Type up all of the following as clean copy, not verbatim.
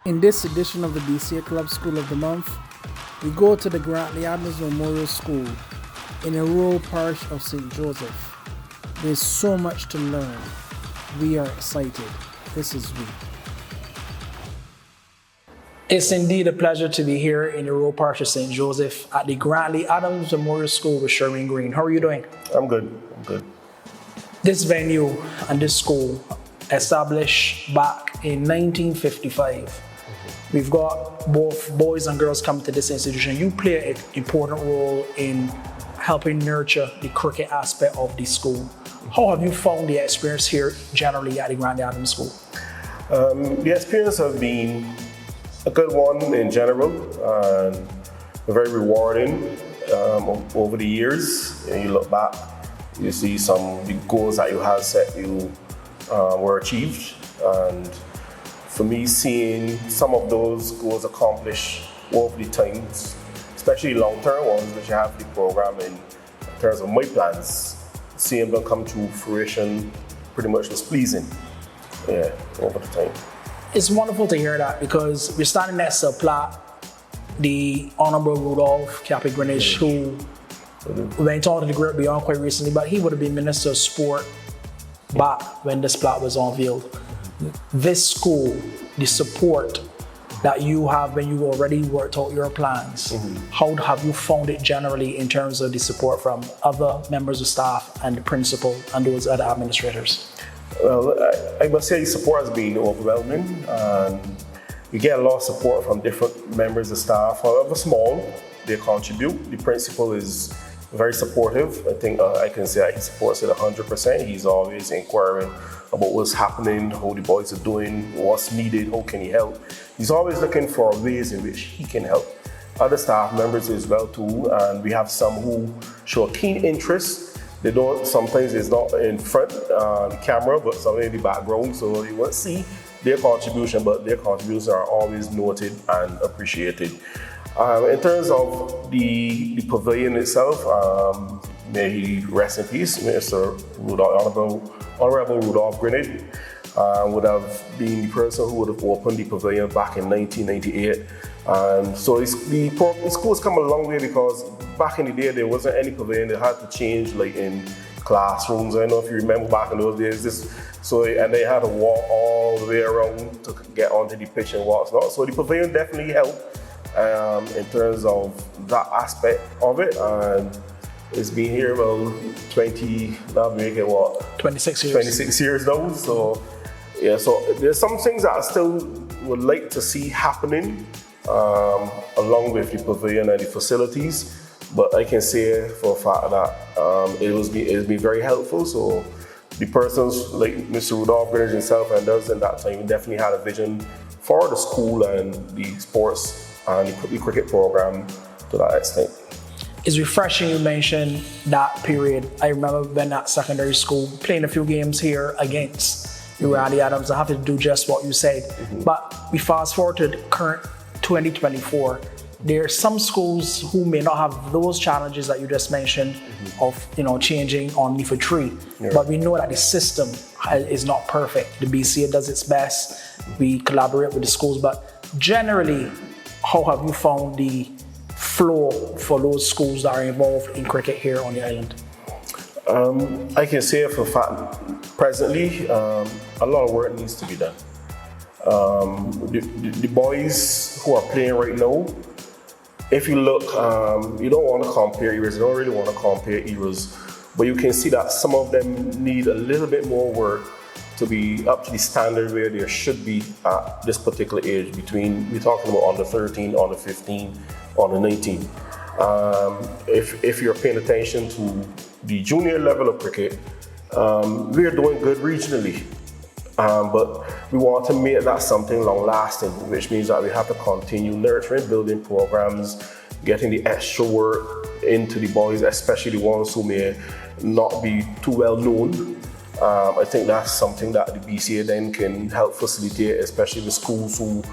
In this edition of the BCA Club School of the Month, we go to the Grantley Adams Memorial School in a rural parish of St. Joseph. There's so much to learn. We are excited. This is we. It's indeed a pleasure to be here in the rural parish of St. Joseph at the Grantley Adams Memorial School with Sherwin Green. How are you doing? I'm good. This venue and this school established back in 1955. We've got both boys and girls coming to this institution. You play an important role in helping nurture the cricket aspect of the school. How have you found the experience here generally at the Grantley Adams School? The experience has been a good one in general and very rewarding over the years. And you look back, you see some of the goals that you had set you were achieved. And for me, seeing some of those goals accomplished over the times, especially long-term ones, which you have the program in terms of my plans, seeing them come to fruition pretty much was pleasing, over the time. It's wonderful to hear that because we're standing next to a plaque, the Honorable Rudolph Cappy Greenwich, who went on to the Great Beyond quite recently, but he would have been Minister of Sport back when this plaque was unveiled. This school, the support that you have when you already worked out your plans, how have you found it generally in terms of the support from other members of staff and the principal and those other administrators? Well, I must say the support has been overwhelming. You get a lot of support from different members of staff. However small, they contribute. The principal is very supportive. I think I can say that he supports it 100%. He's always inquiring about what's happening, how the boys are doing, what's needed, how can he help. He's always looking for ways in which he can help. Other staff members as well too, and we have some who show a keen interest. They don't, sometimes it's not in front of the camera, but somewhere in the background, so you won't see their contribution, but their contributions are always noted and appreciated. In terms of the pavilion itself, may he rest in peace, Mr. Honorable Rudolph Greenwich would have been the person who would have opened the pavilion back in 1998. So the school's come a long way because back in the day there wasn't any pavilion. They had to change like in classrooms. I don't know if you remember back in those days. And they had to walk all the way around to get onto the pitch and whatnot. So the pavilion definitely helped in terms of that aspect of it. And it's been here about 26 years. 26 years now. So yeah, so there's some things that I still would like to see happening along with the pavilion and the facilities. But I can say for a fact that it's been very helpful. So the persons like Mr. Rudolph Greenwich himself and others in that time definitely had a vision for the school and the sports and the cricket program to that extent. It's refreshing you mentioned that period. I remember when at secondary school playing a few games here against the Grantley Adams. I have to do just what you said. But we fast forward to the current 2024. There are some schools who may not have those challenges that you just mentioned of changing on for three. Yeah. But we know that the system is not perfect. The BCA does its best. We collaborate with the schools, but generally, how have you found the flow for those schools that are involved in cricket here on the island? I can say for a fact, presently, a lot of work needs to be done. The boys who are playing right now, if you look, you don't want to compare eras, you don't really want to compare eras, but you can see that some of them need a little bit more work to be up to the standard where they should be at this particular age we're talking about under 13, under 15, under 19. If you're paying attention to the junior level of cricket, we're doing good regionally. But we want to make that something long-lasting, which means that we have to continue nurturing, building programs, getting the extra work into the boys, especially the ones who may not be too well known. I think that's something that the BCA then can help facilitate, especially the schools who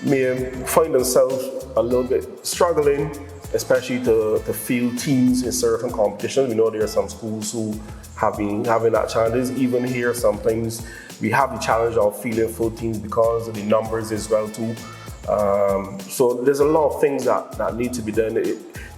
may find themselves a little bit struggling especially to field teams in certain competitions. We know there are some schools who have been having that challenges. Even here, sometimes we have the challenge of fielding full teams because of the numbers as well too. So there's a lot of things that need to be done.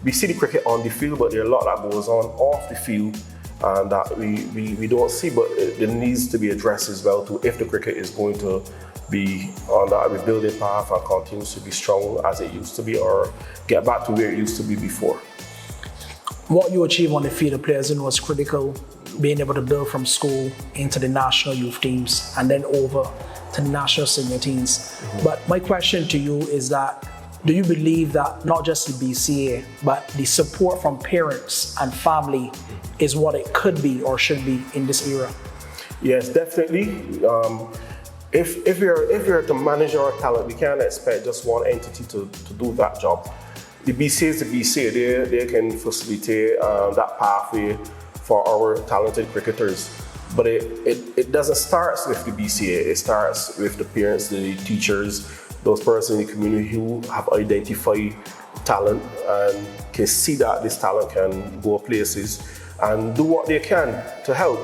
We see the cricket on the field, but there are a lot that goes on off the field that we don't see, but it needs to be addressed as well too if the cricket is going to be on that rebuilding path and continues to be strong as it used to be, or get back to where it used to be before. What you achieve on the field of players was critical, being able to build from school into the national youth teams and then over to the national senior teams. Mm-hmm. But my question to you is that, do you believe that not just the BCA, but the support from parents and family is what it could be or should be in this era? Yes, definitely. If you're to manage our talent, we can't expect just one entity to do that job. The BCA is the BCA. They can facilitate that pathway for our talented cricketers. But it doesn't start with the BCA. It starts with the parents, the teachers, those persons in the community who have identified talent and can see that this talent can go places and do what they can to help.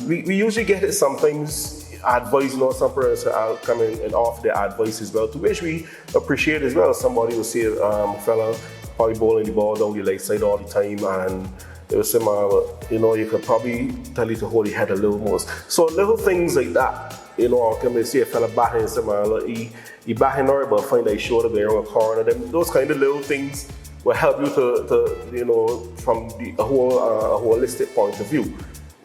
We usually get it sometimes. Advice, some parents come in and offer their advice as well, to which we appreciate as well. Somebody will say, fella probably bowling the ball down the leg side all the time, and they will say, you could probably tell you to hold your head a little more. So little things like that, I'll come and see a fella batting and say, he batting alright, but find that he short of there on a corner. Those kind of little things will help you to from a holistic point of view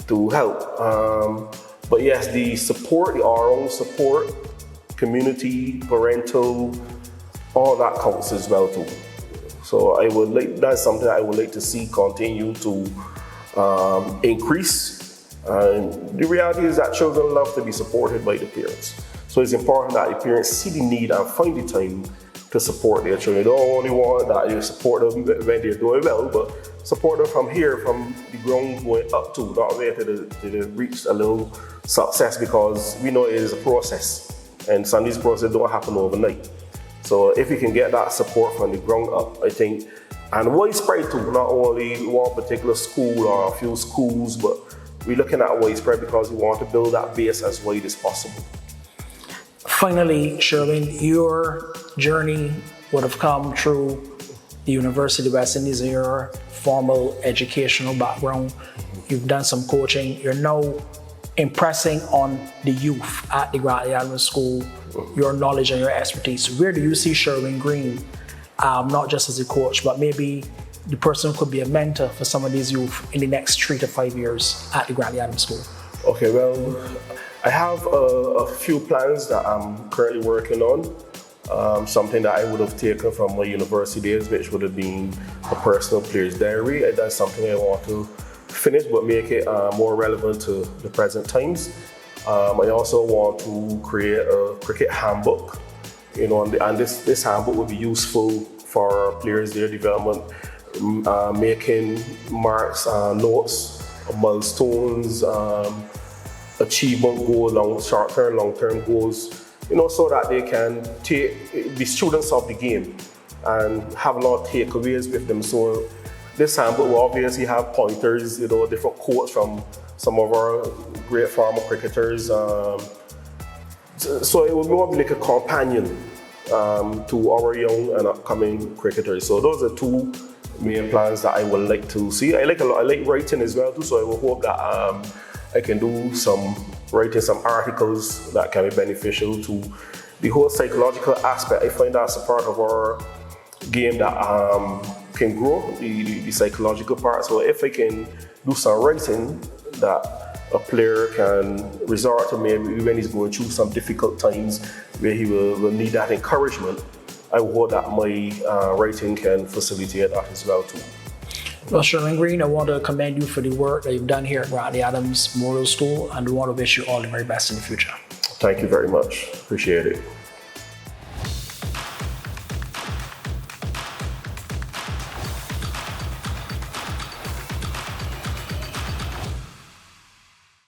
to help. But yes, the support, our own support, community, parental, all that counts as well too. So that's something I would like to see continue to increase. The reality is that children love to be supported by the parents. So it's important that the parents see the need and find the time to support their children. They don't only want that you support them when they're doing well, but support them from the ground going up to, not wait till they reach a little success, because we know it is a process, and some of these processes don't happen overnight. So if we can get that support from the ground up, I think, and widespread too, not only one particular school or a few schools, but we're looking at widespread because we want to build that base as wide as possible. Finally, Sherwin, your journey would have come through the University of West Indies, your formal educational background. You've done some coaching. You're now impressing on the youth at the Grantley Adams School, your knowledge and your expertise. Where do you see Sherwin Green, not just as a coach, but maybe the person who could be a mentor for some of these youth in the next 3 to 5 years at the Grantley Adams School? Okay, well, I have a few plans that I'm currently working on. Something that I would have taken from my university days, which would have been a personal player's diary. That's something I want to finish, but make it more relevant to the present times. I also want to create a cricket handbook, and this handbook would be useful for players, their development, making marks, notes, milestones, achievement goals, short-term, long-term goals, so that they can be students of the game and have a lot of takeaways with them. So this handbook will obviously have pointers, different quotes from some of our great former cricketers. So it will more be like a companion to our young and upcoming cricketers. So those are two main plans that I would like to see. I like writing as well too, so I will hope that I can do writing some articles that can be beneficial to the whole psychological aspect. I find that's a part of our game that can grow, the psychological part. So if I can do some writing that a player can resort to, maybe when he's going through some difficult times where he will need that encouragement, I hope that my writing can facilitate that as well too. Well, Sherwin Green, I want to commend you for the work that you've done here at Grantley Adams Memorial School, and we want to wish you all the very best in the future. Thank you very much. Appreciate it.